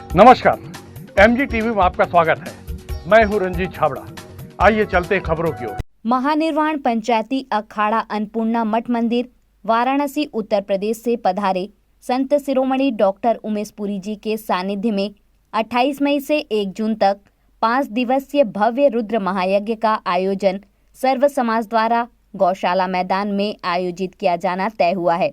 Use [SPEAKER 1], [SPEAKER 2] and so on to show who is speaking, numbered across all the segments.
[SPEAKER 1] नमस्कार, MG TV में आपका स्वागत है। मैं हूं रंजीत छाबड़ा। आइए चलते हैं खबरों की ओर।
[SPEAKER 2] महानिर्वाण पंचायती अखाड़ा अन्नपूर्णा मठ मंदिर वाराणसी उत्तर प्रदेश से पधारे संत शिरोमणि डॉक्टर उमेश पुरी जी के सानिध्य में 28 मई से 1 जून तक 5 दिवसीय भव्य रुद्र महायज्ञ का आयोजन सर्व समाज द्वारा गौशाला मैदान में आयोजित किया जाना तय हुआ है।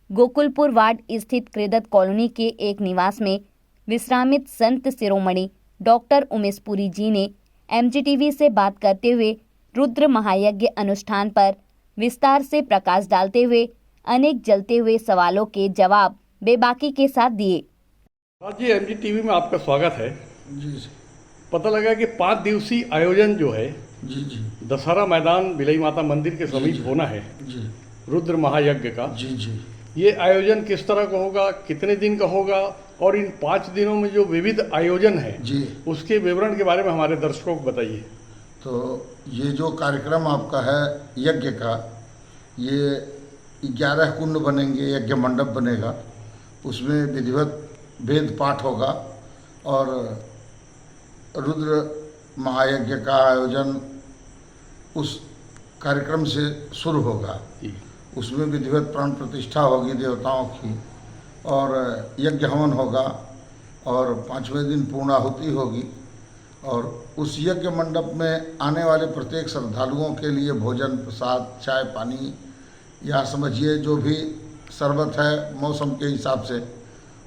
[SPEAKER 2] गोकुलपुर वार्ड स्थित कृदत कॉलोनी के एक निवास में विश्रामित संत शिरोमणि डॉक्टर उमेश पुरी जी ने एमजीटीवी से बात करते हुए रुद्र महायज्ञ अनुष्ठान पर विस्तार से प्रकाश डालते हुए अनेक जलते हुए सवालों के जवाब बेबाकी के साथ दिए।
[SPEAKER 1] आज ये एमजीटीवी में आपका स्वागत है।
[SPEAKER 3] जी जी
[SPEAKER 1] पता लगा कि 5 दिवसीय आयोजन जो है
[SPEAKER 3] जी जी
[SPEAKER 1] दशहरा मैदान बिलई माता मंदिर के समीप
[SPEAKER 3] जी।
[SPEAKER 1] होना है,
[SPEAKER 3] जी
[SPEAKER 1] रुद्र महायज्ञ का।
[SPEAKER 3] जी जी
[SPEAKER 1] ये आयोजन किस तरह का होगा, कितने दिन का होगा और इन 5 दिनों में जो विविध आयोजन है
[SPEAKER 3] जी।
[SPEAKER 1] उसके विवरण के बारे में हमारे दर्शकों को बताइए।
[SPEAKER 3] तो ये जो कार्यक्रम आपका है यज्ञ का, ये 11 कुंड बनेंगे, यज्ञ मंडप बनेगा, उसमें विधिवत वेद पाठ होगा और रुद्र महायज्ञ का आयोजन उस कार्यक्रम से शुरू होगा। उसमें विधिवत प्राण प्रतिष्ठा होगी देवताओं की और यज्ञ हवन होगा और 5वें दिन पूर्णाहुति होगी और उस यज्ञ मंडप में आने वाले प्रत्येक श्रद्धालुओं के लिए भोजन प्रसाद चाय पानी या समझिए जो भी शरबत है मौसम के हिसाब से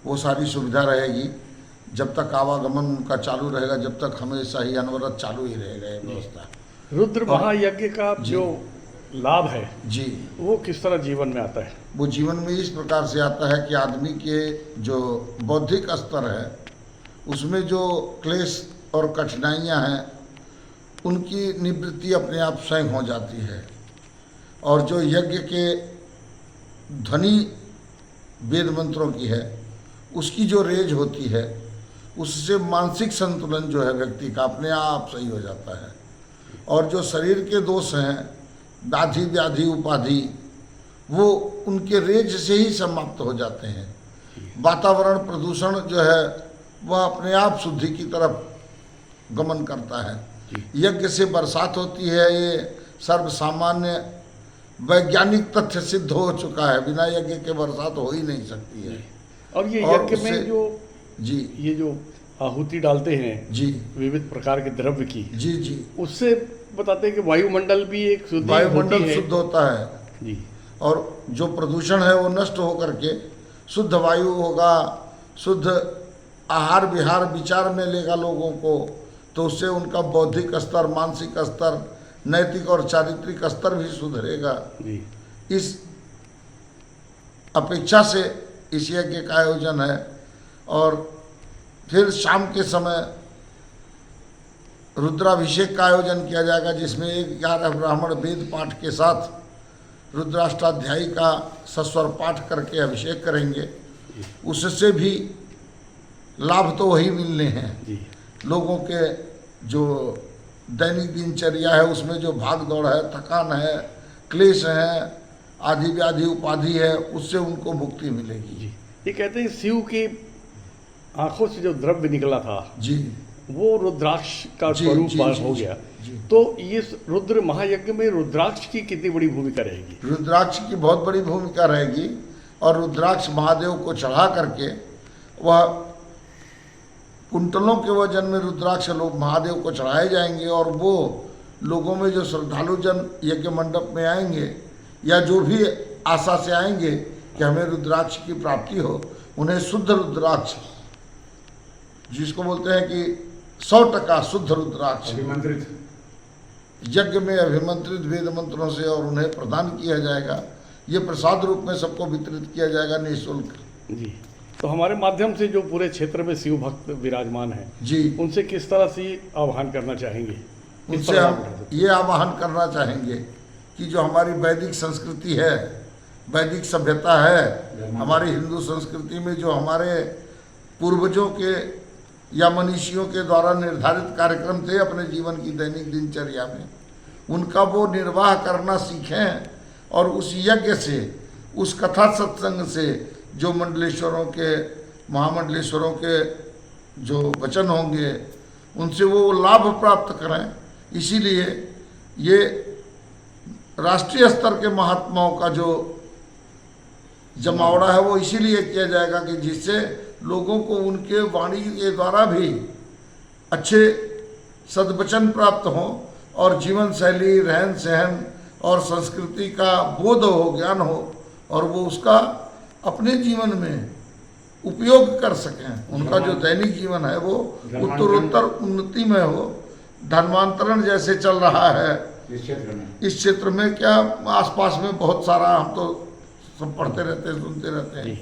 [SPEAKER 3] वो सारी सुविधा रहेगी। जब तक आवागमन उनका चालू रहेगा, जब तक हमेशा ही अनवरत चालू ही रहेगा ये व्यवस्था।
[SPEAKER 1] रुद्र महायज्ञ का जो लाभ है
[SPEAKER 3] जी,
[SPEAKER 1] वो किस तरह जीवन में आता है?
[SPEAKER 3] वो जीवन में इस प्रकार से आता है कि आदमी के जो बौद्धिक स्तर है उसमें जो क्लेश और कठिनाइयां हैं उनकी निवृत्ति अपने आप स्वयं हो जाती है और जो यज्ञ के ध्वनि वेद मंत्रों की है उसकी जो रेज होती है उससे मानसिक संतुलन जो है व्यक्ति का अपने आप सही हो जाता है और जो शरीर के दोष हैं व्याधि व्याधि उपाधि वो उनके रेज से ही समाप्त हो जाते हैं। वातावरण प्रदूषण जो है वह अपने आप शुद्धि की तरफ गमन करता है। यज्ञ से बरसात होती है, ये सर्व सामान्य वैज्ञानिक तथ्य सिद्ध हो चुका है। बिना यज्ञ के बरसात हो ही नहीं सकती है।
[SPEAKER 1] और ये यज्ञ में जो
[SPEAKER 3] जी
[SPEAKER 1] ये जो आहुति डालते हैं
[SPEAKER 3] जी
[SPEAKER 1] विविध प्रकार के द्रव्य की,
[SPEAKER 3] जी जी
[SPEAKER 1] उससे बताते हैं कि वायुमंडल भी एक शुद्ध
[SPEAKER 3] वायुमंडल शुद्ध होता है
[SPEAKER 1] जी
[SPEAKER 3] और जो प्रदूषण है वो नष्ट होकर के शुद्ध वायु होगा, शुद्ध आहार विहार विचार में लेगा लोगों को, तो उससे उनका बौद्धिक स्तर, मानसिक स्तर, नैतिक और चारित्रिक स्तर भी सुधरेगा।
[SPEAKER 1] जी।
[SPEAKER 3] इस अपेक्षा से इस यज्ञ का आयोजन है और फिर शाम के समय रुद्राभिषेक का आयोजन किया जाएगा जिसमें 11 ब्राह्मण वेद पाठ के साथ रुद्राष्टाध्यायी का सस्वर पाठ करके अभिषेक करेंगे। उससे भी लाभ तो वही मिलने हैं। लोगों के जो दैनिक दिनचर्या है उसमें जो भाग दौड़ है, थकान है, क्लेश है, आदि व्याधि उपाधि है, उससे उनको मुक्ति मिलेगी।
[SPEAKER 1] ये कहते हैं शिव की आंखों से जो द्रव्य निकला था
[SPEAKER 3] जी
[SPEAKER 1] वो रुद्राक्ष का
[SPEAKER 3] जी,
[SPEAKER 1] स्वरूप
[SPEAKER 3] जी, जी,
[SPEAKER 1] हो
[SPEAKER 3] जी,
[SPEAKER 1] गया।
[SPEAKER 3] जी।
[SPEAKER 1] तो ये रुद्र महायज्ञ में रुद्राक्ष की कितनी बड़ी भूमिका रहेगी?
[SPEAKER 3] रुद्राक्ष की बहुत बड़ी भूमिका रहेगी और रुद्राक्ष महादेव को चढ़ा करके वह कुंटलों के वजन में रुद्राक्ष लोग महादेव को चढ़ाए जाएंगे और वो लोगों में जो श्रद्धालु जन यज्ञ मंडप में आएंगे या जो भी आशा से आएंगे कि हमें रुद्राक्ष की प्राप्ति हो, उन्हें शुद्ध रुद्राक्ष जिसको बोलते हैं कि 100% शुद्ध रुद्राक्ष
[SPEAKER 1] अभिमंत्रित
[SPEAKER 3] यज्ञ में अभिमंत्रित वेद मंत्रों से और उन्हें प्रदान किया जाएगा। ये प्रसाद रूप में सबको वितरित किया जाएगा निःशुल्क।
[SPEAKER 1] जी। तो हमारे माध्यम से जो पूरे क्षेत्र में शिव भक्त विराजमान हैं
[SPEAKER 3] जी,
[SPEAKER 1] उनसे किस तरह से आह्वान करना चाहेंगे?
[SPEAKER 3] उनसे हम ये आह्वान करना चाहेंगे कि जो हमारी वैदिक संस्कृति है, वैदिक सभ्यता है, हमारी हिंदू संस्कृति में जो हमारे पूर्वजों के या मनीषियों के द्वारा निर्धारित कार्यक्रम थे अपने जीवन की दैनिक दिनचर्या में, उनका वो निर्वाह करना सीखें और उस यज्ञ से, उस कथा सत्संग से जो मंडलेश्वरों के, महामंडलेश्वरों के जो वचन होंगे उनसे वो लाभ प्राप्त करें। इसीलिए ये राष्ट्रीय स्तर के महात्माओं का जो जमावड़ा है वो इसीलिए किया जाएगा कि जिससे लोगों को उनके वाणी के द्वारा भी अच्छे सद्वचन प्राप्त हो और जीवन शैली, रहन सहन और संस्कृति का बोध हो, ज्ञान हो, और वो उसका अपने जीवन में उपयोग कर सकें। उनका जो दैनिक जीवन है वो उत्तरोत्तर उन्नति में हो। धर्मांतरण जैसे चल रहा है इस क्षेत्र में, क्या आसपास में बहुत सारा, हम तो सब पढ़ते रहते हैं, सुनते रहते हैं,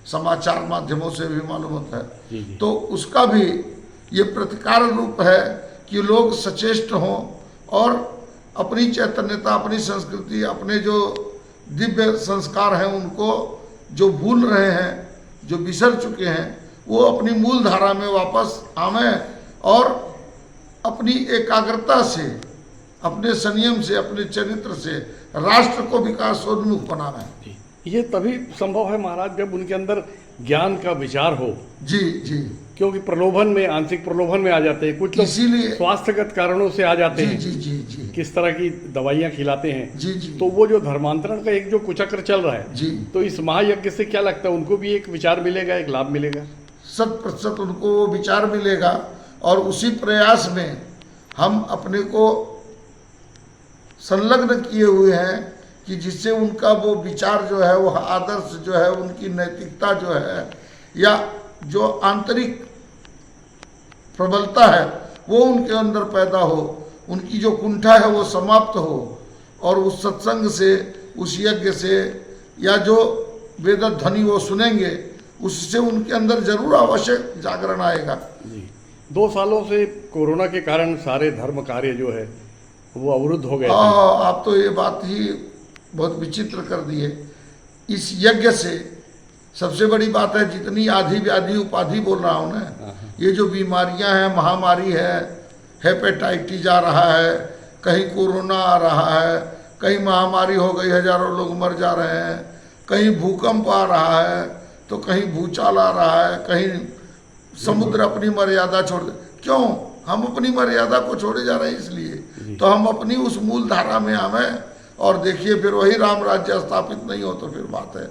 [SPEAKER 3] समाचार माध्यमों से भी मालूम होता है। तो उसका भी ये प्रतिकार रूप है कि लोग सचेष्ट हों और अपनी चैतन्यता, अपनी संस्कृति, अपने जो दिव्य संस्कार हैं उनको जो भूल रहे हैं, जो बिसर चुके हैं, वो अपनी मूल धारा में वापस आवें और अपनी एकाग्रता से, अपने संयम से, अपने चरित्र से राष्ट्र को विकासोन्मुख बनावें।
[SPEAKER 1] ये तभी संभव है महाराज जब उनके अंदर ज्ञान का विचार हो।
[SPEAKER 3] जी जी,
[SPEAKER 1] क्योंकि प्रलोभन में, आंशिक प्रलोभन में आ जाते हैं कुछ लोग,
[SPEAKER 3] इसीलिए
[SPEAKER 1] स्वास्थ्यगत कारणों से आ जाते हैं।
[SPEAKER 3] जी जी जी,
[SPEAKER 1] किस तरह की दवाइयाँ खिलाते हैं।
[SPEAKER 3] जी जी,
[SPEAKER 1] तो वो जो धर्मांतरण का एक जो कुचक्र चल रहा है
[SPEAKER 3] जी,
[SPEAKER 1] तो इस महायज्ञ से क्या लगता है उनको भी एक विचार मिलेगा, एक लाभ मिलेगा?
[SPEAKER 3] 100% उनको वो विचार मिलेगा और उसी प्रयास में हम अपने को संलग्न किए हुए हैं कि जिससे उनका वो विचार जो है, वो आदर्श जो है, उनकी नैतिकता जो है या जो आंतरिक प्रबलता है वो उनके अंदर पैदा हो, उनकी जो कुंठा है वो समाप्त हो और उस सत्संग से, उस यज्ञ से या जो वेद ध्वनि वो सुनेंगे उससे उनके अंदर जरूर आवश्यक जागरण आएगा।
[SPEAKER 1] जी, 2 सालों से कोरोना के कारण सारे धर्म कार्य जो है वो अवरुद्ध हो गए थे।
[SPEAKER 3] आप तो ये बात ही बहुत विचित्र कर दी है। इस यज्ञ से सबसे बड़ी बात है, जितनी आधी व्याधि उपाधि बोल रहा हूँ ना, ये जो बीमारियां हैं, महामारी है, हेपेटाइटिस आ रहा है, कहीं कोरोना आ रहा है, कहीं महामारी हो गई, हजारों लोग मर जा रहे हैं, कहीं भूकंप आ रहा है, तो कहीं भूचाल आ रहा है, कहीं समुद्र अपनी मर्यादा छोड़ दे। क्यों हम अपनी मर्यादा को छोड़े जा रहे हैं? इसलिए तो हम अपनी उस मूल धारा में आवें और देखिए फिर वही राम राज्य स्थापित नहीं हो तो फिर बात है।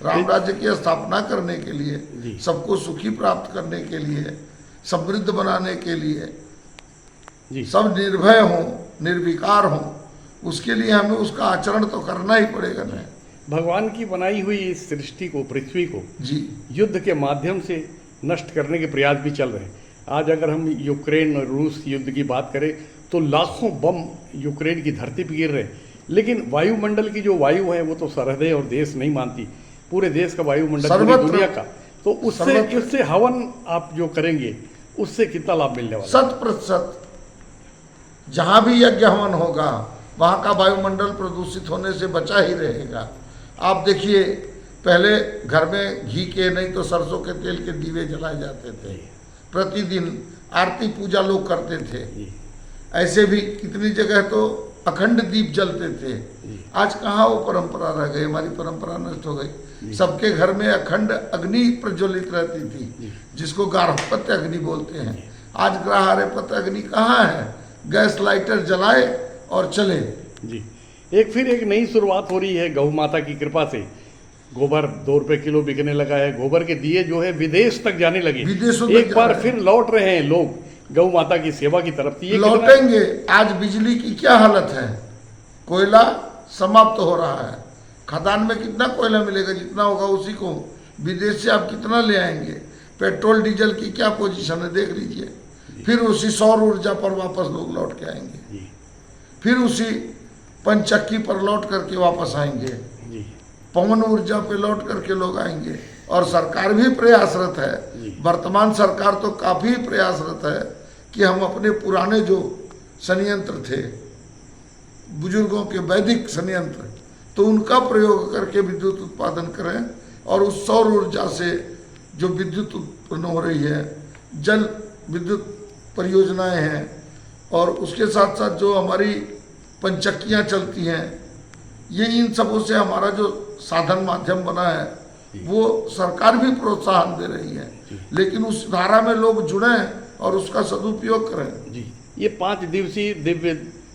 [SPEAKER 3] राम राज्य की स्थापना करने के लिए, सबको सुखी प्राप्त करने के लिए, समृद्ध बनाने के लिए, सब निर्भय हों, निर्विकार हों, उसके लिए हमें उसका आचरण तो करना ही पड़ेगा ना।
[SPEAKER 1] भगवान की बनाई हुई इस सृष्टि को, पृथ्वी को
[SPEAKER 3] जी
[SPEAKER 1] युद्ध के माध्यम से नष्ट करने के प्रयास भी चल रहे हैं। आज अगर हम यूक्रेन और रूस युद्ध की बात करें तो लाखों बम यूक्रेन की धरती पर गिर रहे हैं, लेकिन वायुमंडल की जो वायु है वो तो सरहदें और देश नहीं मानती। पूरे देश का वायुमंडल, पूरी दुनिया का, तो उससे हवन आप जो करेंगे उससे कितना लाभ मिलने वाला?
[SPEAKER 3] 100%। जहाँ भी यज्ञ हवन होगा वहाँ का वायुमंडल प्रदूषित होने से बचा ही रहेगा। आप देखिए, पहले घर में घी के नहीं तो सरसों के तेल के दीवे जलाए जाते थे, प्रतिदिन आरती पूजा लोग करते थे। ऐसे भी कितनी जगह तो अखंड दीप जलते थे। आज कहाँ वो परंपरा रह गई? हमारी परंपरा नष्ट हो गई। सबके घर में अखंड अग्नि प्रज्वलित रहती थी, जिसको गार्हपत्य अग्नि बोलते हैं। आज ग्राहारपत्य अग्नि कहाँ है? गैस लाइटर जलाए और चले।
[SPEAKER 1] जी, एक नई शुरुआत हो रही है गौ माता की कृपा से। गोबर 2 रुपए किलो बिकने लगा है। गोबर के दिए जो है विदेश तक जाने लगे। एक बार फिर लौट रहे हैं लोग गौ माता की सेवा की तरफ।
[SPEAKER 3] लौटेंगे। आज बिजली की क्या हालत है? कोयला समाप्त हो रहा है। खदान में कितना कोयला मिलेगा? जितना होगा उसी को विदेश से आप कितना ले आएंगे? पेट्रोल डीजल की क्या पोजीशन है देख लीजिए। फिर उसी सौर ऊर्जा पर वापस लोग लौट के आएंगे, फिर उसी पंचक्की पर लौट करके वापस आएंगे, पवन ऊर्जा पे लौट करके लोग आएंगे। और सरकार भी प्रयासरत है, वर्तमान सरकार तो काफ़ी प्रयासरत है कि हम अपने पुराने जो संयंत्र थे, बुजुर्गों के वैदिक संयंत्र, तो उनका प्रयोग करके विद्युत उत्पादन करें। और उस सौर ऊर्जा से जो विद्युत उत्पन्न हो रही है, जल विद्युत परियोजनाएं हैं, और उसके साथ साथ जो हमारी पंचक्कियाँ चलती हैं, ये इन सबों से हमारा जो साधन माध्यम बना है वो सरकार भी प्रोत्साहन दे रही है, लेकिन उस धारा में लोग जुड़े और उसका सदुपयोग करें।
[SPEAKER 1] जी, ये 5 दिवसीय दिव्य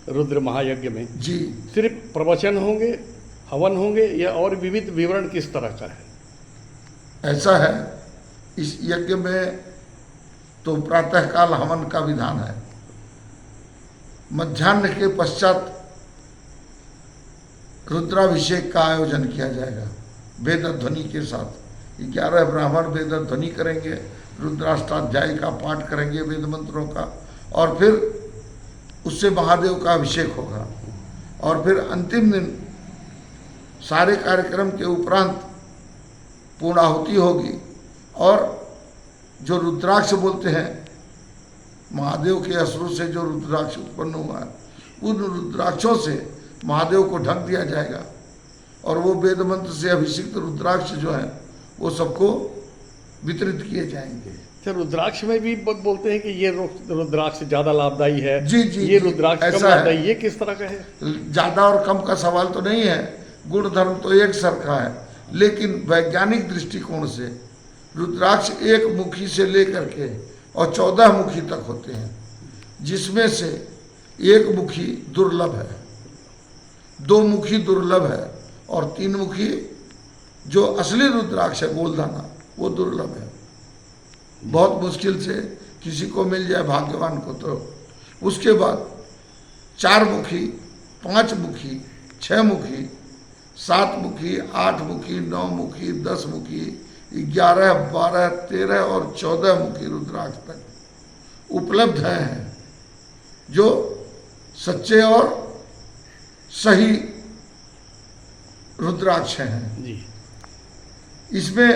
[SPEAKER 1] रुद्र महायज्ञ में
[SPEAKER 3] जी,
[SPEAKER 1] सिर्फ प्रवचन होंगे, हवन होंगे, या और विविध विवरण किस तरह का है?
[SPEAKER 3] ऐसा है, इस यज्ञ में तो प्रातःकाल हवन का विधान है, मध्याह्न के पश्चात रुद्राभिषेक का आयोजन किया जाएगा वेद ध्वनि के साथ। 11 ब्राह्मण वेद ध्वनि करेंगे, रुद्राष्टाध्याय का पाठ करेंगे वेद मंत्रों का, और फिर उससे महादेव का अभिषेक होगा। और फिर अंतिम दिन सारे कार्यक्रम के उपरांत पूर्णाहुति होगी, और जो रुद्राक्ष बोलते हैं, महादेव के असुर से जो रुद्राक्ष उत्पन्न हुआ है, उन रुद्राक्षों से महादेव को ढक दिया जाएगा, और वो वेद मंत्र से अभिषिक्त रुद्राक्ष जो है वो सबको वितरित किए जाएंगे।
[SPEAKER 1] अच्छा, रुद्राक्ष में भी बोलते हैं कि ये रुद्राक्ष ज्यादा लाभदायी है,
[SPEAKER 3] जी जी,
[SPEAKER 1] ये रुद्राक्ष कम
[SPEAKER 3] ऐसा
[SPEAKER 1] लाभदायी,
[SPEAKER 3] है।
[SPEAKER 1] ये किस तरह का है?
[SPEAKER 3] ज्यादा और कम का सवाल तो नहीं है, गुण धर्म तो एक सरखा है, लेकिन वैज्ञानिक दृष्टिकोण से रुद्राक्ष 1 मुखी से लेकर के और 14 मुखी तक होते हैं, जिसमें से 1 मुखी दुर्लभ है, 2 मुखी दुर्लभ है, और 3 मुखी जो असली रुद्राक्ष है गोलदाना वो दुर्लभ है। बहुत मुश्किल से किसी को मिल जाए भाग्यवान को। तो उसके बाद 4 मुखी, 5 मुखी, 6 मुखी, 7 मुखी, 8 मुखी, 9 मुखी, 10 मुखी, 11, 12, 13 और 14 मुखी रुद्राक्ष तक उपलब्ध हैं, जो सच्चे और सही रुद्राक्ष हैं।
[SPEAKER 1] जी,
[SPEAKER 3] इसमें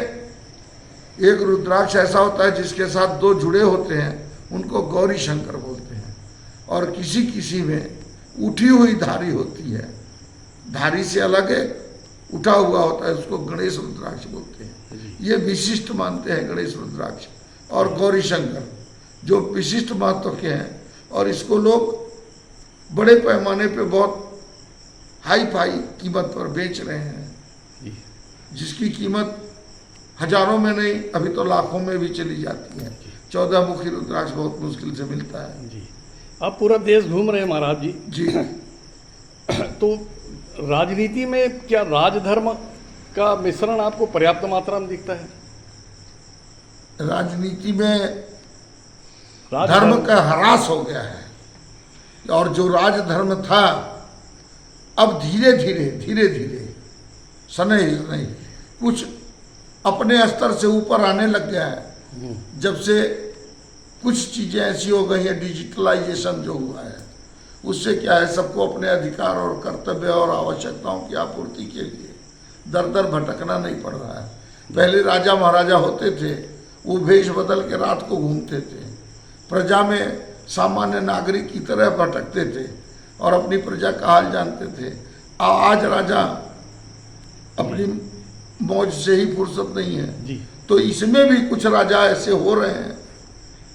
[SPEAKER 3] एक रुद्राक्ष ऐसा होता है जिसके साथ 2 जुड़े होते हैं, उनको गौरी शंकर बोलते हैं, और किसी किसी में उठी हुई धारी होती है, धारी से अलग है, उठा हुआ होता है, उसको गणेश रुद्राक्ष बोलते हैं। ये विशिष्ट मानते हैं गणेश रुद्राक्ष और गौरी शंकर, जो विशिष्ट महत्व के हैं, और इसको लोग बड़े पैमाने पे बहुत हाई फाई कीमत पर बेच रहे हैं, जिसकी कीमत हजारों में नहीं, अभी तो लाखों में भी चली जाती है। 14 मुखी रुद्राक्ष बहुत मुश्किल से मिलता है।
[SPEAKER 1] जी, आप पूरा देश घूम रहे हैं महाराज जी।
[SPEAKER 3] जी,
[SPEAKER 1] तो राजनीति में क्या राजधर्म का मिश्रण आपको पर्याप्त मात्रा में दिखता है?
[SPEAKER 3] राजनीति में धर्म का ह्रास हो गया है, और जो राजधर्म था अब धीरे धीरे शनै कुछ अपने स्तर से ऊपर आने लग गया है। जब से कुछ चीज़ें ऐसी हो गई हैं, डिजिटलाइजेशन जो हुआ है, उससे क्या है, सबको अपने अधिकार और कर्तव्य और आवश्यकताओं की आपूर्ति के लिए दर दर भटकना नहीं पड़ रहा है। पहले राजा महाराजा होते थे, वो भेष बदल के रात को घूमते थे, प्रजा में सामान्य नागरिक की तरह भटकते थे और अपनी प्रजा का हाल जानते थे। आज राजा अपनी मौज से ही फुर्सत नहीं है
[SPEAKER 1] जी।
[SPEAKER 3] तो इसमें भी कुछ राजा ऐसे हो रहे हैं।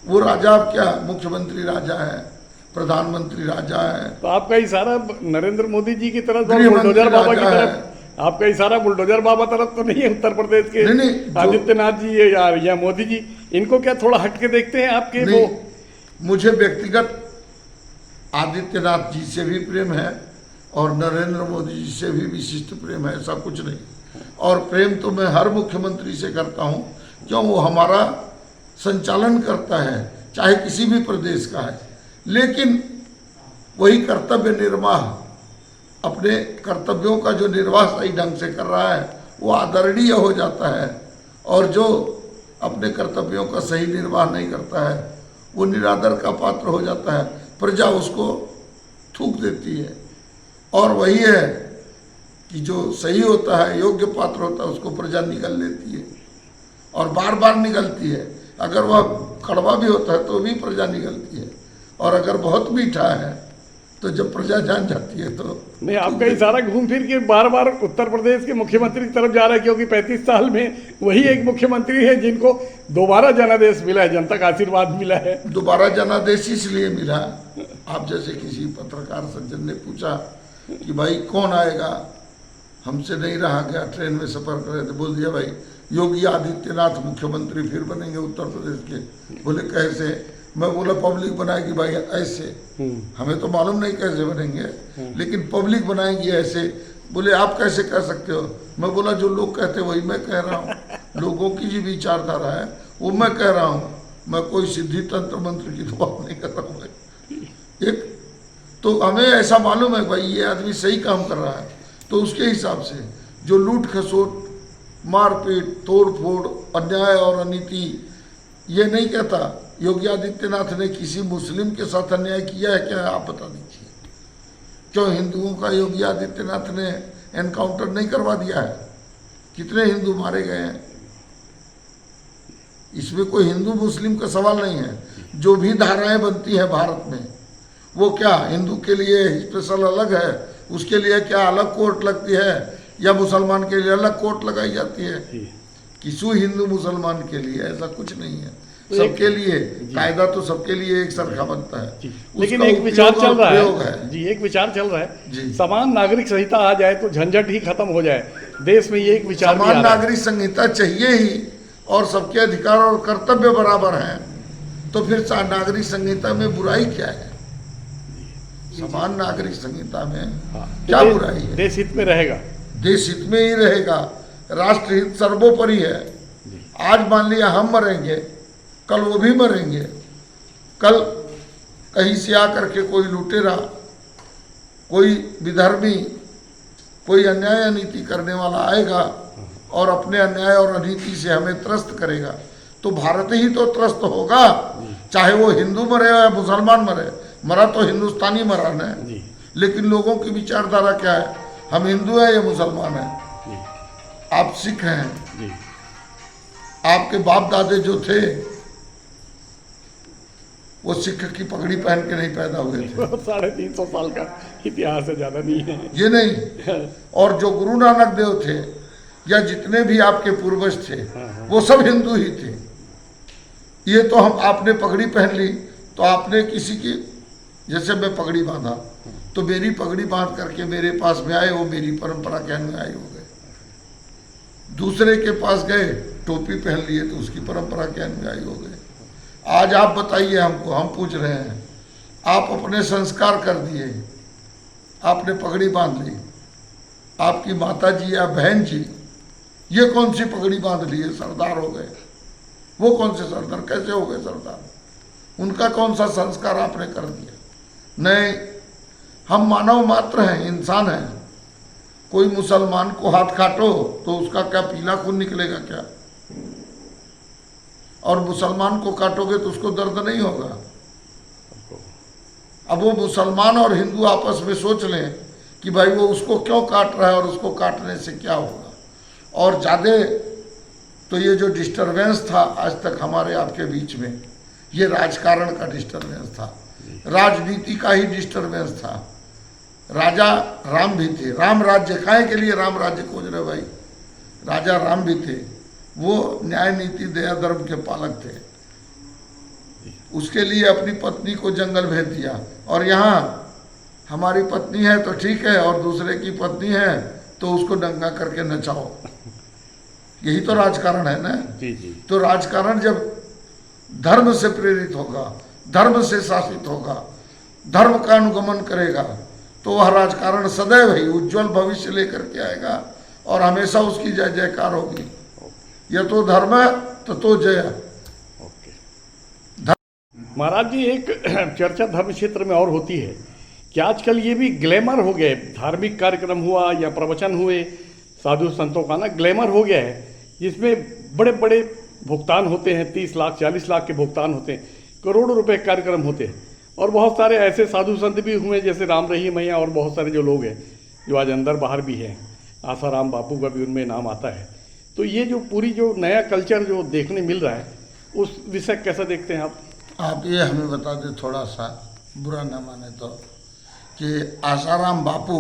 [SPEAKER 3] वो राजा अब क्या, मुख्यमंत्री राजा है, प्रधानमंत्री राजा है,
[SPEAKER 1] तो आपका इशारा नरेंद्र मोदी जी की तरफ,
[SPEAKER 3] गृह
[SPEAKER 1] बुलडोजर बाबा की
[SPEAKER 3] मंत्री राजा
[SPEAKER 1] तरफ, आपका इशारा बुलडोजर बाबा तरफ तो नहीं है? उत्तर प्रदेश के
[SPEAKER 3] नहीं, जो-
[SPEAKER 1] आदित्यनाथ जी या मोदी जी, इनको क्या थोड़ा हट के देखते हैं आपके?
[SPEAKER 3] नहीं,
[SPEAKER 1] वो
[SPEAKER 3] मुझे व्यक्तिगत आदित्यनाथ जी से भी प्रेम है और नरेंद्र मोदी जी से भी विशिष्ट प्रेम है, ऐसा कुछ नहीं। और प्रेम तो मैं हर मुख्यमंत्री से करता हूँ, क्यों, वो हमारा संचालन करता है, चाहे किसी भी प्रदेश का है, लेकिन वही कर्तव्य निर्वाह, अपने कर्तव्यों का जो निर्वाह सही ढंग से कर रहा है वो आदरणीय हो जाता है, और जो अपने कर्तव्यों का सही निर्वाह नहीं करता है वो निरादर का पात्र हो जाता है। प्रजा उसको थूक देती है, और वही है कि जो सही होता है, योग्य पात्र होता है, उसको प्रजा निगल लेती है और बार बार निगलती है। अगर वह कड़वा भी होता है तो भी प्रजा निगलती है, और अगर बहुत मीठा है तो जब प्रजा जान जाती है तो
[SPEAKER 1] नहीं, आपका इशारा घूम फिर के बार बार उत्तर प्रदेश के मुख्यमंत्री की तरफ जा रहा है, क्योंकि 35 साल में वही एक मुख्यमंत्री है जिनको दोबारा जनादेश मिला है, जनता का आशीर्वाद मिला है।
[SPEAKER 3] दोबारा जनादेश इसलिए मिला, आप जैसे किसी पत्रकार सज्जन ने पूछा कि भाई कौन आएगा, हमसे नहीं रहा गया, ट्रेन में सफ़र कर रहे थे, बोल दिया भाई योगी आदित्यनाथ मुख्यमंत्री फिर बनेंगे उत्तर प्रदेश के। बोले कैसे? मैं बोला पब्लिक बनाएगी भाई ऐसे। हमें तो मालूम नहीं कैसे बनेंगे, लेकिन पब्लिक बनाएगी ऐसे। बोले आप कैसे कह सकते हो? मैं बोला जो लोग कहते वही मैं कह रहा हूँ, लोगों की जो विचारधारा है वो मैं कह रहा हूँ। मैं कोई सिद्धि तंत्र मंत्र की तो बात नहीं कर रहा हूँ भाई। एक तो हमें ऐसा मालूम है भाई ये आदमी सही काम कर रहा है, तो उसके हिसाब से जो लूट खसोट, मारपीट, तोड़ फोड़, अन्याय और अनीति, ये नहीं कहता योगी आदित्यनाथ ने किसी मुस्लिम के साथ अन्याय किया है क्या? आप बता दीजिए। क्यों हिंदुओं का योगी आदित्यनाथ ने एनकाउंटर नहीं करवा दिया है? कितने हिंदू मारे गए हैं? इसमें कोई हिंदू मुस्लिम का सवाल नहीं है। जो भी धाराएं बनती हैं भारत में, वो क्या हिंदू के लिए स्पेशल अलग है, उसके लिए क्या अलग कोर्ट लगती है, या मुसलमान के लिए अलग कोर्ट लगाई जाती है? किसी हिंदू मुसलमान के लिए ऐसा कुछ नहीं है, सबके लिए कायदा तो सबके लिए एक सरखा बनता है।
[SPEAKER 1] लेकिन एक विचार चल रहा है जी, एक विचार चल रहा है समान नागरिक संहिता आ जाए तो झंझट ही खत्म हो जाए देश में। ये एक विचार
[SPEAKER 3] समान नागरिक संहिता चाहिए ही, और सबके अधिकार और कर्तव्य बराबर हैं, तो फिर नागरिक संहिता में बुराई क्या है? समान नागरिक संहिता में क्या बुराई है?
[SPEAKER 1] देश हित में रहेगा,
[SPEAKER 3] देश हित में ही रहेगा, राष्ट्र हित सर्वोपरि है। आज मान लिया हम मरेंगे, कल वो भी मरेंगे। कल कहीं से आकर के कोई लुटेरा, कोई विधर्मी, कोई अन्याय अनीति करने वाला आएगा और अपने अन्याय और अनीति से हमें त्रस्त करेगा, तो भारत ही तो त्रस्त होगा। चाहे वो हिंदू मरे या मुसलमान मरे, मरा तो हिंदुस्तानी मरा न। लेकिन लोगों की विचारधारा क्या है? हम हिंदू हैं या मुसलमान हैं? आप सिख हैं, आपके बाप दादे जो थे वो सिख की पगड़ी पहन के नहीं पैदा हुए थे।
[SPEAKER 1] 350 साल का इतिहास है, ज्यादा नहीं है
[SPEAKER 3] ये नहीं। और जो गुरु नानक देव थे या जितने भी आपके पूर्वज थे, वो सब हिंदू ही थे। ये तो हम आपने पगड़ी पहन ली तो आपने किसी की, जैसे मैं पगड़ी बांधा तो मेरी पगड़ी बांध करके मेरे पास में आए, वो मेरी परंपरा के अनुयायी हो गए। दूसरे के पास गए, टोपी पहन लिए तो उसकी परंपरा के अनुयायी हो गए। आज आप बताइए हमको, हम पूछ रहे हैं, आप अपने संस्कार कर दिए, आपने पगड़ी बांध ली, आपकी माता जी या बहन जी ये कौन सी पगड़ी बांध ली है? सरदार हो गए। वो कौन से सरदार? कैसे हो गए सरदार? उनका कौन सा संस्कार आपने कर दिया? नहीं, हम मानव मात्र हैं, इंसान हैं। कोई मुसलमान को हाथ काटो तो उसका क्या पीला खून निकलेगा क्या? और मुसलमान को काटोगे तो उसको दर्द नहीं होगा? अब वो मुसलमान और हिंदू आपस में सोच लें कि भाई वो उसको क्यों काट रहा है और उसको काटने से क्या होगा। और ज़्यादा तो ये जो डिस्टरबेंस था आज तक हमारे आपके बीच में, ये राजकारण का डिस्टरबेंस था, राजनीति का ही डिस्टर्बेंस था। राजा राम भी थे, राम राज्य काहे के लिए राम राज्य खोज रहे भाई? राजा राम भी थे, वो न्याय नीति दया धर्म के पालक थे। उसके लिए अपनी पत्नी को जंगल भेज दिया। और यहाँ हमारी पत्नी है तो ठीक है, और दूसरे की पत्नी है तो उसको दंगा करके नचाओ। यही तो राजकारण है ना।
[SPEAKER 1] जी जी।
[SPEAKER 3] तो राजकारण जब धर्म से प्रेरित होगा, धर्म से शासित होगा, धर्म का अनुगमन करेगा, तो वह राजकारण सदैव ही उज्जवल भविष्य लेकर के आएगा और हमेशा उसकी जय जयकार होगी। यह तो धर्म है तो जय।
[SPEAKER 1] महाराज जी, एक चर्चा धर्म क्षेत्र में और होती है कि आजकल ये भी ग्लैमर हो गया है। धार्मिक कार्यक्रम हुआ या प्रवचन हुए साधु संतों का ना, ग्लैमर हो गया है, जिसमें बड़े बड़े भुगतान होते हैं, 30 लाख 40 लाख के भुगतान होते हैं, करोड़ों रुपए कार्यक्रम होते हैं। और बहुत सारे ऐसे साधु संत भी हुए जैसे राम रही मैया और बहुत सारे जो लोग हैं जो आज अंदर बाहर भी हैं, आसाराम बापू का भी उनमें नाम आता है। तो ये जो पूरी जो नया कल्चर जो देखने मिल रहा है, उस विषय कैसा देखते हैं आप?
[SPEAKER 3] आप ये हमें बता दें थोड़ा सा, बुरा न माने तो, कि आसाराम बापू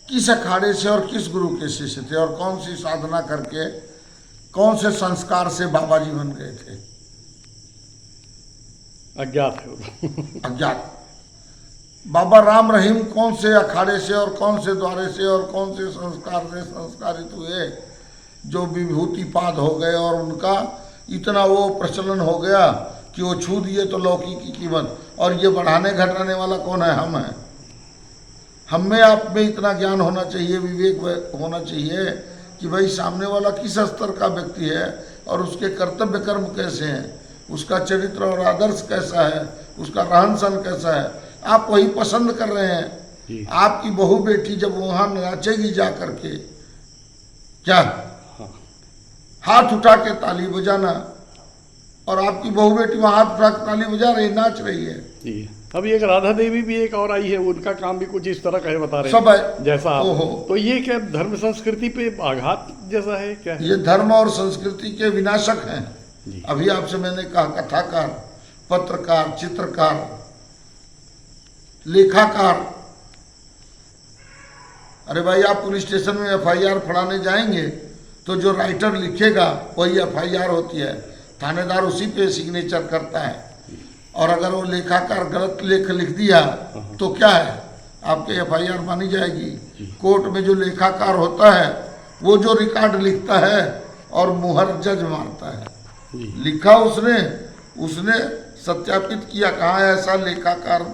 [SPEAKER 3] किस अखाड़े से और किस गुरु के शिष्य थे और कौन सी साधना करके कौन से संस्कार से बाबा जी बन गए थे?
[SPEAKER 1] अज्ञात है।
[SPEAKER 3] अज्ञात। बाबा राम रहीम कौन से अखाड़े से और कौन से द्वारे से और कौन से संस्कार से संस्कारित हुए, जो विभूतिपाद हो गए और उनका इतना वो प्रचलन हो गया कि वो छू दिए तो लौकी की कीमत। और ये बढ़ाने घटाने वाला कौन है? हम हैं। हम में आप में इतना ज्ञान होना चाहिए, विवेक होना चाहिए कि भाई सामने वाला किस स्तर का व्यक्ति है और उसके कर्तव्य कर्म कैसे हैं, उसका चरित्र और आदर्श कैसा है, उसका रहन सहन कैसा है। आप वही पसंद कर रहे हैं। आपकी बहू बेटी जब वहाँ नाचेगी जा करके, क्या हाथ उठा के ताली बजाना, और आपकी बहू बेटी वहाँ हाथ उठा के ताली बजा रही, नाच रही है।
[SPEAKER 1] जी। अभी एक राधा देवी भी एक और आई है, उनका काम भी कुछ इस तरह का है, बता रहे
[SPEAKER 3] सब
[SPEAKER 1] हैं
[SPEAKER 3] है
[SPEAKER 1] जैसा आप।
[SPEAKER 3] ओहो।
[SPEAKER 1] तो ये क्या धर्म संस्कृति पे आघात जैसा है क्या है?
[SPEAKER 3] ये धर्म और संस्कृति के विनाशक हैं।
[SPEAKER 1] जी।
[SPEAKER 3] अभी आपसे मैंने कहा कथाकार, पत्रकार, चित्रकार, लेखाकार। अरे भाई आप पुलिस स्टेशन में एफआईआर फड़ाने जाएंगे तो जो राइटर लिखेगा वही एफआईआर होती है, थानेदार उसी पे सिग्नेचर करता है। और अगर वो लेखाकार गलत लेख लिख दिया तो क्या है, आपके एफआईआर मानी जाएगी। कोर्ट में जो लेखाकार होता है वो जो रिकॉर्ड लिखता है और मुहर जज मारता है। लिखा उसने सत्यापित किया, कहाँ ऐसा लेखाकार,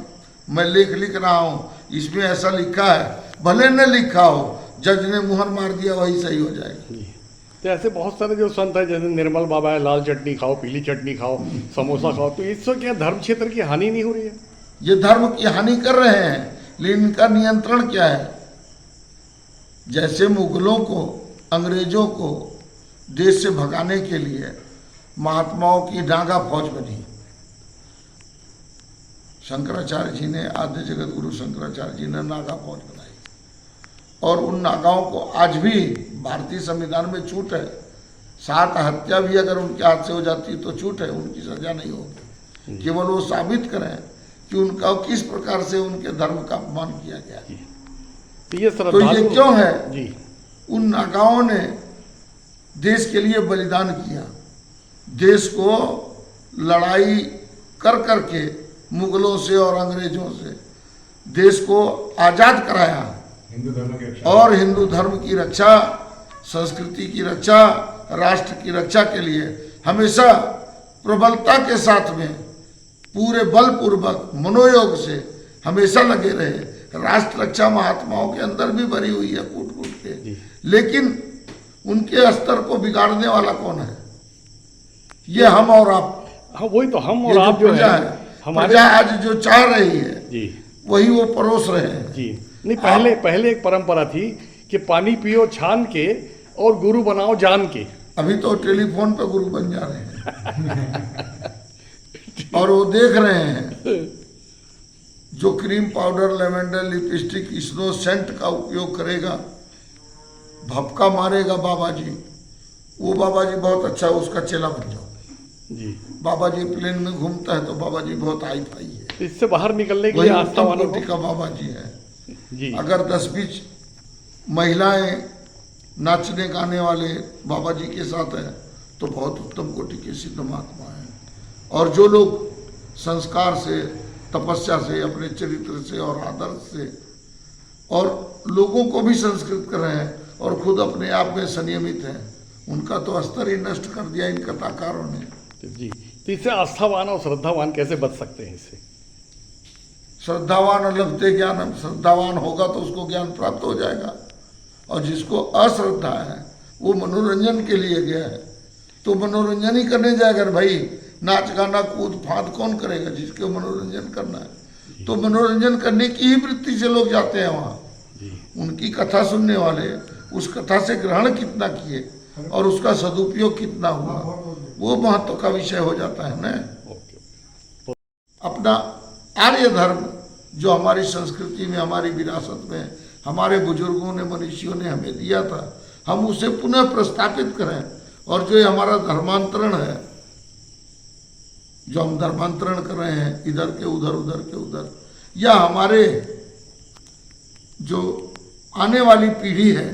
[SPEAKER 3] मैं लेख लिख रहा हूँ इसमें ऐसा लिखा है, भले न लिखा हो, जज ने मुहर मार दिया वही सही हो जाएगी।
[SPEAKER 1] तो ऐसे बहुत सारे जो संत हैं, जैसे निर्मल बाबा है, लाल चटनी खाओ, पीली चटनी खाओ, समोसा खाओ, तो इससे क्या धर्म क्षेत्र की हानि नहीं हो रही है?
[SPEAKER 3] ये धर्म की हानि कर रहे हैं, लेकिन इनका नियंत्रण क्या है? जैसे मुगलों को, अंग्रेजों को देश से भगाने के लिए महात्माओं की नागा फौज बनी। शंकराचार्य जी ने, आद्य जगत गुरु शंकराचार्य जी ने नागा फौज बनाई, और उन नागाओं को आज भी भारतीय संविधान में छूट है। 7 हत्या भी अगर उनके हाथ से हो जाती है तो छूट है, उनकी सजा नहीं होगी। केवल वो साबित करें कि उनका किस प्रकार से उनके धर्म का अपमान किया गया। तो ये क्यों है?
[SPEAKER 1] जी।
[SPEAKER 3] उन नागाओं ने देश के लिए बलिदान किया, देश को लड़ाई कर करके मुगलों से और अंग्रेजों से देश को आजाद कराया, और हिंदू धर्म की रक्षा, संस्कृति की रक्षा, राष्ट्र की रक्षा के लिए हमेशा प्रबलता के साथ में, पूरे बलपूर्वक, मनोयोग से हमेशा लगे रहे। राष्ट्र रक्षा महात्माओं के अंदर भी भरी हुई है कूट कूट के, लेकिन उनके स्तर को बिगाड़ने वाला कौन है? ये हम और आप।
[SPEAKER 1] हाँ, वही तो हम और आप जो है हमारे
[SPEAKER 3] प्रजा आज जो चाह रही है
[SPEAKER 1] जी,
[SPEAKER 3] वही वो परोस रहे हैं।
[SPEAKER 1] जी नहीं, पहले एक परंपरा थी कि पानी पियो छान के और गुरु बनाओ जान के।
[SPEAKER 3] अभी तो टेलीफोन पे गुरु बन जा रहे हैं और वो देख रहे हैं जो cream powder, lavender, lipstick, snow scent का उपयोग करेगा, भपका मारेगा बाबा जी, वो बाबा जी बहुत अच्छा, उसका चेला बन जाओ
[SPEAKER 1] जी।
[SPEAKER 3] बाबा जी प्लेन में घूमता है तो बाबा जी बहुत हाई फाई है,
[SPEAKER 1] इससे बाहर निकलने के
[SPEAKER 3] वही
[SPEAKER 1] लिए
[SPEAKER 3] उत्तम कोटि का बाबा जी है
[SPEAKER 1] जी।
[SPEAKER 3] अगर 10-20 महिलाएं नाचने गाने वाले बाबा जी के साथ है तो बहुत उत्तम कोटि के सिद्ध महात्मा हैं। और जो लोग संस्कार से, तपस्या से, अपने चरित्र से और आदर्श से और लोगों को भी संस्कृत कर रहे हैं और खुद अपने आप में संयमित हैं, उनका तो स्तर ही नष्ट कर दिया इन कथाकारों ने
[SPEAKER 1] जी। तो इससे आस्थावान और श्रद्धावान कैसे बच सकते हैं? इससे
[SPEAKER 3] श्रद्धावान लभते ज्ञान, श्रद्धावान होगा तो उसको ज्ञान प्राप्त हो जाएगा, और जिसको अश्रद्धा है वो मनोरंजन के लिए गया है तो मनोरंजन ही करने जाएगा। भाई नाच गाना कूद फांद कौन करेगा? जिसको मनोरंजन करना है तो मनोरंजन करने की ही वृत्ति से लोग जाते हैं वहाँ। उनकी कथा सुनने वाले उस कथा से ग्रहण कितना किए और उसका सदुपयोग कितना हुआ, वो महत्व का विषय हो जाता है ना। अपना आर्य धर्म जो हमारी संस्कृति में, हमारी विरासत में हमारे बुजुर्गों ने, मनीषियों ने हमें दिया था, हम उसे पुनः प्रस्थापित करें। और जो हमारा धर्मांतरण है, जो हम धर्मांतरण कर रहे हैं इधर के उधर, उधर के उधर, या हमारे जो आने वाली पीढ़ी है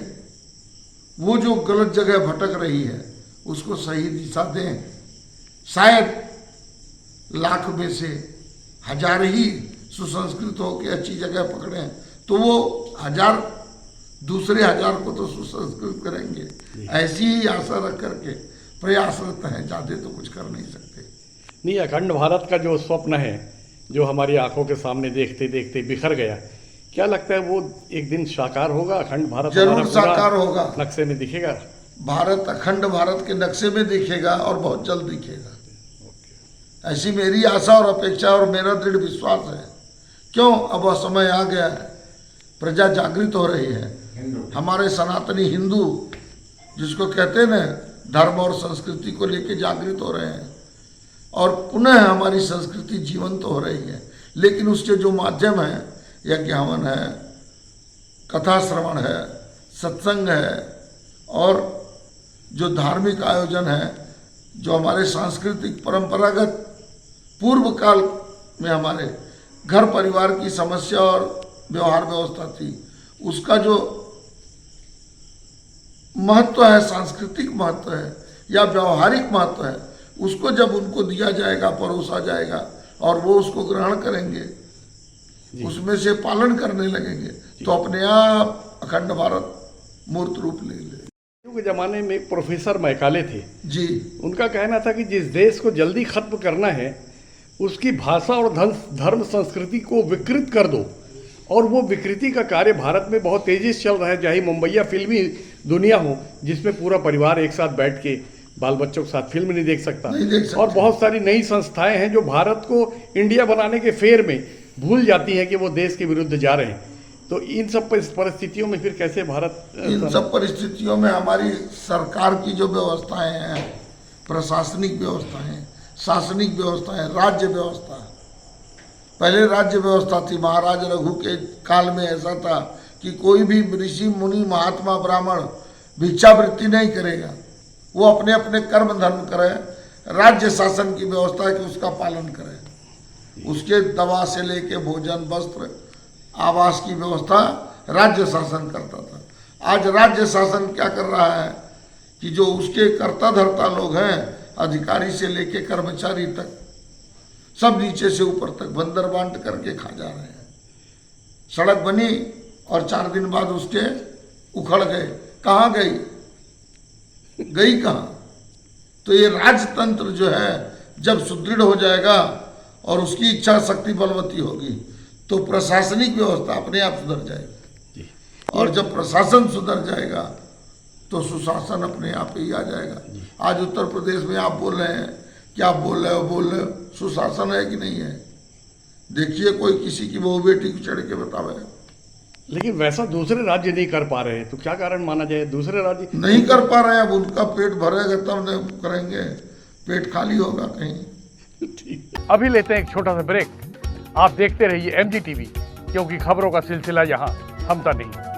[SPEAKER 3] वो जो गलत जगह भटक रही है उसको सही दिशा दें। शायद लाख में से 1000 ही सुसंस्कृत होकर अच्छी जगह पकड़ें, तो वो 1000 दूसरे 1000 को तो सुसंस्कृत करेंगे। ऐसी ही आशा रख करके प्रयासरत हैं, ज़्यादा तो कुछ कर नहीं सकते।
[SPEAKER 1] नहीं, अखंड भारत का जो स्वप्न है, जो हमारी आंखों के सामने देखते देखते बिखर गया, क्या लगता है वो एक दिन साकार होगा? अखंड भारत
[SPEAKER 3] जरूर
[SPEAKER 1] हमारा पूरा
[SPEAKER 3] साकार होगा।
[SPEAKER 1] नक्शे में दिखेगा।
[SPEAKER 3] भारत अखंड भारत के नक्शे में दिखेगा और बहुत जल्द दिखेगा, ऐसी मेरी आशा और अपेक्षा और मेरा दृढ़ विश्वास है। क्यों? अब वह समय आ गया है, प्रजा जागृत हो रही है। हमारे सनातनी हिंदू जिसको कहते हैं ना, धर्म और संस्कृति को लेके जागृत हो रहे हैं और पुनः हमारी संस्कृति जीवंत हो रही है। लेकिन उसके जो माध्यम है, यज्ञ हवन है, कथा श्रवण है, सत्संग है और जो धार्मिक आयोजन है, जो हमारे सांस्कृतिक परंपरागत पूर्व काल में हमारे घर परिवार की समस्या और व्यवहार व्यवस्था थी, उसका जो महत्व है, सांस्कृतिक महत्व है या व्यवहारिक महत्व है, उसको जब उनको दिया जाएगा, परोसा जाएगा और वो उसको ग्रहण करेंगे, उसमें से पालन करने लगेंगे, तो अपने आप अखंड भारत मूर्त रूप ले ले।
[SPEAKER 1] के जमाने में प्रोफेसर मैकाले थे
[SPEAKER 3] जी,
[SPEAKER 1] उनका कहना था कि जिस देश को जल्दी खत्म करना है उसकी भाषा और धर्म संस्कृति को विकृत कर दो, और वो विकृति का कार्य भारत में बहुत तेजी से चल रहा है। चाहे मुंबईया फिल्मी दुनिया हो जिसमें पूरा परिवार एक साथ बैठ के बाल बच्चों के साथ फिल्म नहीं देख सकता, और बहुत सारी नई संस्थाएं हैं जो भारत को इंडिया बनाने के फेर में भूल जाती हैं कि वो देश के विरुद्ध जा रहे हैं। तो इन सब परिस्थितियों में फिर कैसे भारत,
[SPEAKER 3] इन सब परिस्थितियों में हमारी सरकार की जो व्यवस्थाएं हैं, प्रशासनिक व्यवस्थाएं, शासनिक व्यवस्थाएं, राज्य व्यवस्था, पहले राज्य व्यवस्था थी। महाराज रघु के काल में ऐसा था कि कोई भी ऋषि मुनि महात्मा ब्राह्मण भिक्षावृत्ति नहीं करेगा, वो अपने अपने कर्म धर्म करे। राज्य शासन की व्यवस्था है कि उसका पालन करे, उसके दवा से लेके भोजन वस्त्र आवास की व्यवस्था राज्य शासन करता था। आज राज्य शासन क्या कर रहा है कि जो उसके कर्ता धर्ता लोग हैं, अधिकारी से लेके कर्मचारी तक, सब नीचे से ऊपर तक बंदर बांट करके खा जा रहे हैं। सड़क बनी और 4 दिन बाद उसके उखड़ गए। कहाँ गई कहाँ? तो ये राजतंत्र जो है जब सुदृढ़ हो जाएगा और उसकी इच्छा शक्ति बलवती होगी तो प्रशासनिक व्यवस्था अपने आप सुधर जाएगी, और जब प्रशासन सुधर जाएगा तो सुशासन अपने आप ही आ जाएगा। आज उत्तर प्रदेश में आप बोल रहे हैं, क्या बोल रहे हो, सुशासन है कि नहीं है? देखिए कोई किसी की बहू बेटी को चढ़ के बतावे।
[SPEAKER 1] लेकिन वैसा दूसरे राज्य नहीं कर पा रहे हैं, तो क्या कारण माना जाए? दूसरे राज्य
[SPEAKER 3] नहीं कर पा रहे हैं, अब उनका पेट भरेगा तब नहीं करेंगे, पेट खाली होगा कहीं।
[SPEAKER 1] ठीक। अभी लेते हैं एक छोटा सा ब्रेक। आप देखते रहिए MG TV, क्योंकि खबरों का सिलसिला यहाँ थमता नहीं।